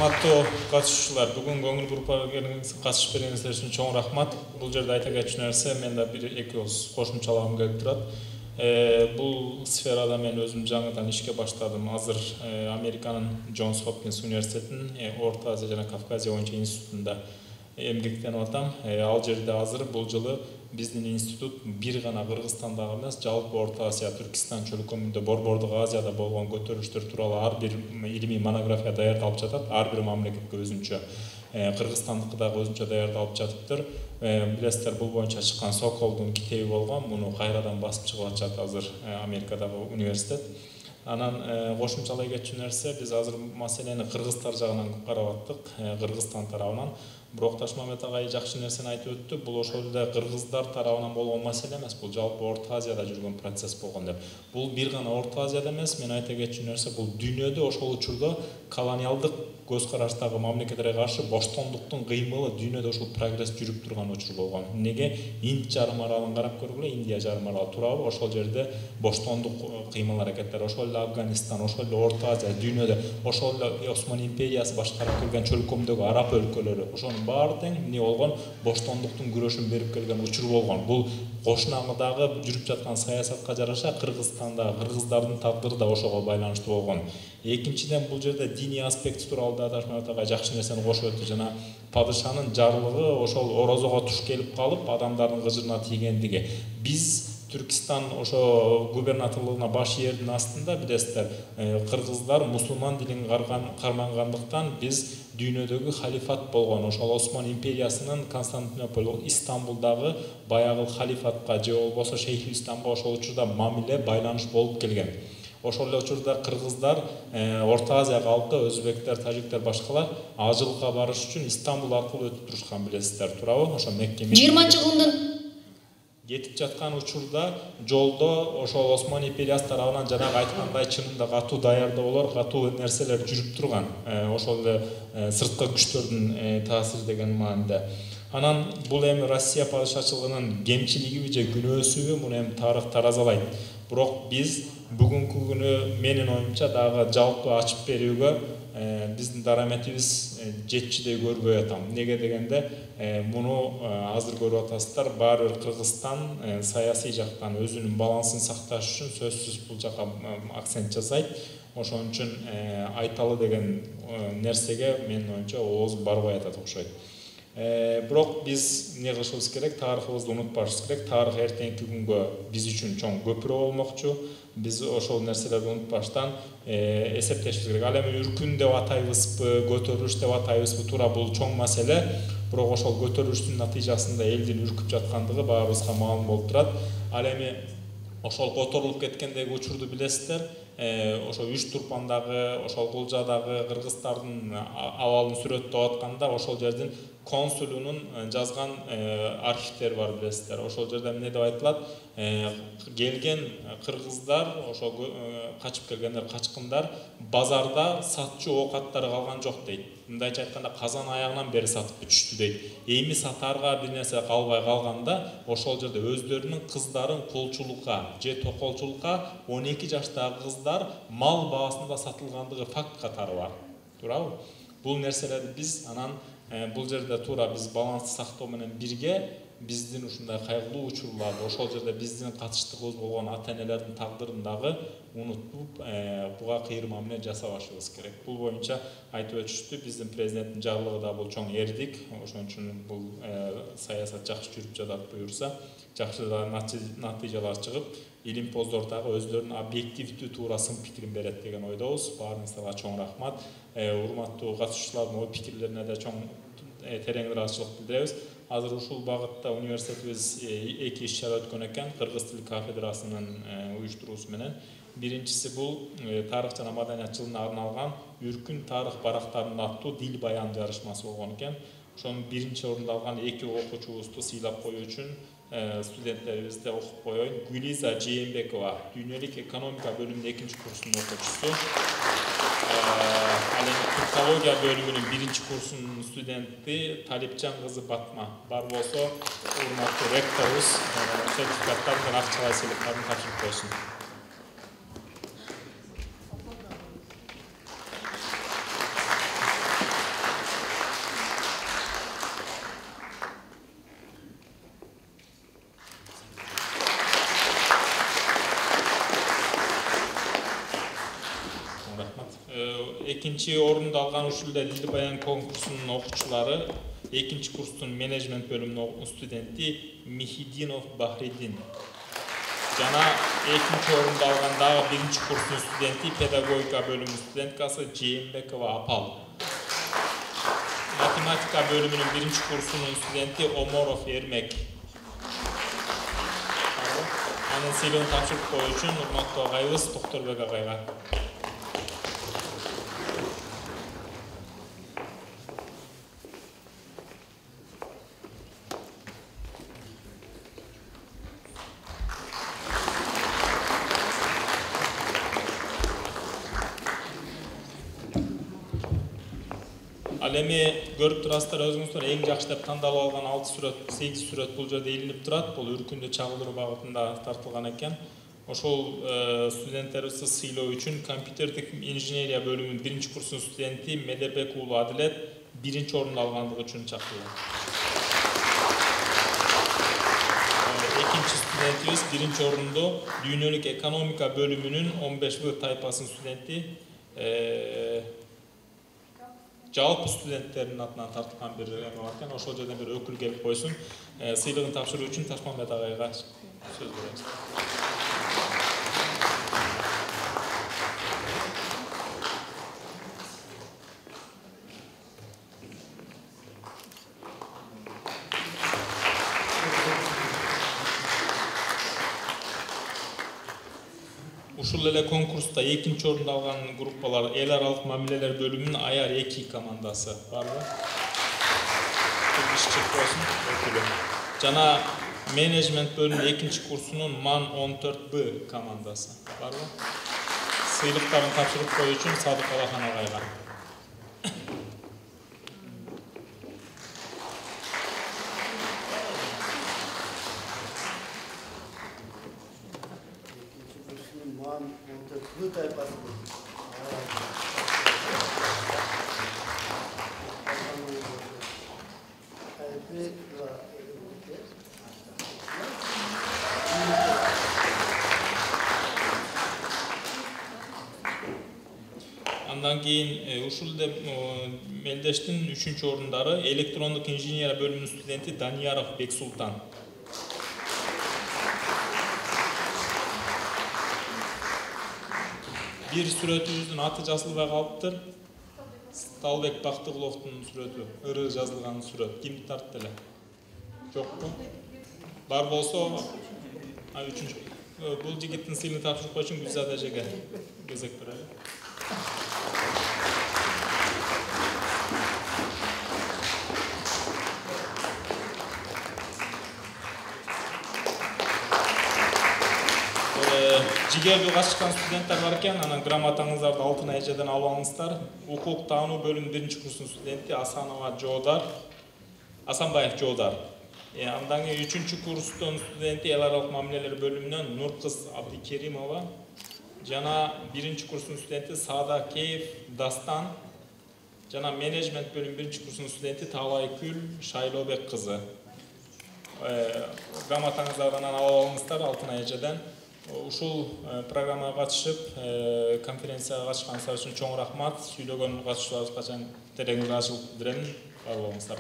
Урматтуу катышуучулар, бүгүн көңүл буруп катышып бергениңиздер үчүн чоң рахмат. Бул жерде айта кетчү нерсе, мен да бир эки ооз кошумчалагым келип турат. Бул сферада мен өзүм жаңыдан ишке баштадым. Азыр Американын Джонс Хопкинс университетинин Орто Азия жана Кавказия боюнча институтунда эмгектенип атам. Ал жерде азыр бул жылы биздин институт бир гана Кыргызстандагы эмес, жалпы Орто Азия, Түркистан чөлкөмүндө, Борбордук Азияда болгон көтөрүлүштөр тууралуу ар бир илимий монография даярдалып жатат. Ар бир мамлекетке өзүнчө, Кыргызстандыкы дагы өзүнчө даярдалып жатыптыр. Билесиздер, бул боюнча чыккан Соколдун китеби болгон. Муну кайрадан басып чыгып атышат азыр Америкадагы университет. Анан кошумчалай кетчү нерсе, биз азыр маселени кыргыздар жагынан карап аттык, Кыргызстан тарабынан. Бирок Ташмамет агай жакшы нерсени айтып өттү. Бул ошол эле кыргыздар тарабынан болгон маселе эмес, бул жалпы Орто Азияда жүргөн процесс болгон деп. Бул бир гана Орто Азияда эмес, мен айта кетчү нерсе, бул дүйнөдө ошол учурда колониалдык көз караштагы мамлекеттерге каршы боштондуктун кыймылы дүйнөдө ошол прогресс жүрүп турган учур болгон. Неге? Инд жарым аралын карап көргүлө, Индия жарым аралы туурабы? Ошол жерде боштондук кыймыл аракеттер, ошол эле Афганистан, ошол эле Орто Азия, дүйнөдө ошол эле Осман империясы башкарып келген чөлкөмдөгү араб өлкөлөрү, ошонун баары тең эмне болгон? Боштондуктун күрөшүн берип келген учур болгон. Бул кошунаңдагы жүрүп жаткан саясатка жараша Кыргызстанда кыргыздардын тагдыры да ошого байланыштуу болгон. Экинчиден, бул жерде диний аспекти тууралуу да Ташмамет агай жакшы нерсени кошуп өттү. Жана падышанын жарлыгы ошол орозого туш келип калып, адамдардын кыжырына тийгендиги. Биз Түркистан ошо губернаторлугуна баш ийердин астында, билесиздер, кыргыздар мусулман динин кармангандыктан биз дүйнөдөгү халифат болгон, ошол Осман империясынын Константинополь, Истамбулдагы баягы халифатка же болбосо Шейхулисламга ошол учурда мамиле, байланыш болуп келген. Ошол эле учурда кыргыздар Орто Азия калкы, өзбектер, тажиктер, башкалар ажылыкка барыш үчүн Истамбул аркылуу өтүп турушкан, билесиздер, туурабы? Ошо Мекке 20-жылдын кетип жаткан учурда жолдо ошол Осман империясы тарабынан жанагы айткандай чынында катуу даярдоолор, катуу нерселер жүрүп турган. Ошол эле сырткы күчтөрдүн таасири деген маанидә. Анан бул эми Россия падышачылыгынын кемчилигиби же күнөөсүбү, муну эми тарых таразалайт. Бирок биз бүгүнкү күнү менин оюмча дагы жалпы ачып берүүгө биздин дараметибиз жетчидей көрбөй атам. Неге дегенде, муну азыр көрүп атасыздар, баары бир Кыргызстан саясий жактан өзүнүн балансын сакташ үчүн сөзсүз бул жака акцент жасайт. Ошон үчүн айталы деген нерсеге менин оюмча ооз барбай атат окшойт. Бирок биз эмне кылышыбыз керек? Тарыхыбызды унутпашыбыз керек. Тарых эртеңки күнгө биз үчүн чоң көпүрө болмокчу. Биз ошол нерселерди унутпаштан эсептешибиз керек. Ал эми үркүн деп атайбызбы, көтөрүлүш деп атайбызбы, туура бул чоң маселе. Бирок ошол көтөрүлүштүн натыйжасында элдин үркүп жаткандыгы баарыбызга маалым болуп турат. Ал эми ошол которулуп кеткендеги учурду билесиздер. Ошо Үч Турпандагы, ошол Кулжадагы кыргыздардын абалын сүрөттөп атканда ошол жердин консулунун жазган архивтери бар, билесиздер. Ошол жерде эмне деп айтылат? Келген кыргыздар, ошол качып келгендер, качкындар базарда сатчу оокаттары калган жок дейт. Мындайча айтканда, казан аягынан бери сатып бүтүштү дейт. Эми сатарга бир нерсе калбай калганда, ошол жерде өздөрүнүн кыздарын кулчулукка же токолчулукка 12 жаштагы кыздар мал баасында сатылгандыгы факт катары бар. Туурабы? Бул нерселерди биз анан бул жерде туура биз балансты сактоо менен бирге биздин ушундай кайгылуу учурларды, ошол жерде биздин катыштыгыбыз болгон ата-энелердин тагдырын дагы унутуп, буга кыйыр мамиле жасабашыбыз керек. Бул боюнча айтып өтүштү. Биздин президенттин жарлыгы да бул чоң эрдик. Ошон үчүн бул саясат жакшы жүрүп жатат буюрса, жакшы натыйжалар чыгып, илимпоздордагы өздөрүнүн объективдүү туура сын пикирин берет деген ойдобуз. Баарыңыздарга чоң рахмат. Урматтуу катышуучулардын ой пикирлерине да чоң терең ыраазычылык билдиребиз. Азыр ушул багытта университетибиз эки иш-чара өткөн экен, Кыргыз тили кафедрасынын уюштуруусу менен. Биринчиси бул тарых жана маданият жылына арналган Үркүн тарых барактарында аттуу дил баян жарышмасы болгон экен. Ошонун биринчи орунду алган эки окуучубузду сыйлап коюу үчүн студенттерибизди окуп коеюн. Гүлиза Жээнбекова, дүйнөлүк экономика бөлүмүнүн экинчи курсунун окуучусу. Ал эми туркология бөлүмүнүн биринчи курсунун студенти Талипжан кызы Батма. Бар болсо, урматтуу ректорубуз сертификаттар менен акчалай сыйлыктарын тапшырып койсун. экинчи орунду алган ушул эле Дил Баян конкурсунун окуучулары экинчи курстун менеджмент бөлүмүнүн студенти Михидинов Бахридин жана экинчи орунду алган дагы биринчи курстун студенти педагогика бөлүмүнүн студенткасы Жээнбекова Апал. Математика бөлүмүнүн биринчи курсунун студенти Оморов Эрмек. Анын сыйлыгын тапшырып коюу үчүн урматтуу агайыбыз Токторбек агайга. Ал эми көрүп турасыздар өзүңүздөр эң жакшы деп тандалып алган 6 сүрөт, 8 сүрөт бул жерде илинип турат. Бул үркүндү чагылдыруу багытында тартылган экен. Ошол студенттерибизди сыйлоо үчүн компьютердик инженерия бөлүмүнүн биринчи курсунун студенти Медербек уулу Адилет биринчи орунду алгандыгы үчүн чакырылды. Экинчи студентибиз биринчи орунду дүйнөлүк экономика бөлүмүнүн 15 тайпасынын студенти жалпы студенттердин атынан тартылган бир эме бар экен. Ошол жерден бир өкүл келип койсун. Сыйлыгын тапшыруу үчүн Ташмамбет агайга сөз беребиз. Ушул эле конкурста экинчи орунду алган группалар эл аралык мамилелер бөлүмүнүн Аяр 2 командасы барбы? Жана менеджмент бөлүмүнүн экинчи курсунун МАН 14Б командасы барбы? Сыйлыктарын тапшырып коюу үчүн Садык Алахан агайга. Андан кийин ушул мелдештин 3-чү орундары электрондук инженерия бөлүмүнүн студенти Данияров Бексултан. Бир сүрөтүбүздүн аты жазылбай калыптыр. Талбек Бактыгуловдун сүрөтү, ыры жазылган сүрөт. Кимди тартты эле? Жокпу? Бар болсо, 3-чү. Бул жигиттин сыйлыгын тапшырып коюу үчүн Гүлзада эжеге кезек берели. Жигердүү качкан студенттер бар экен, анан грамотаңыздарды Алтын эжеден алып алыңыздар. Укук таануу бөлүмүнүн биринчи курсунун студенти Асанбаев Жоодар. Андан кийин 3-чү курстун студенти эл аралык мамилелер бөлүмүнөн Нуркыз Абдикеримова жана 1-чи курстун студенти Саадакеев Дастан жана менеджмент бөлүмүнүн 1-чи курсунун студенти Таалайкүл Шайлообек кызы. Грамотаңыздардан алып алыңыздар Алтын эжеден. Ушул программага катышып, конференцияга катышканыңыздар үчүн чоң рахмат. Сүйлөгөн катышууларыбызга тереңиз ачылып берем. Бар болуңуздар.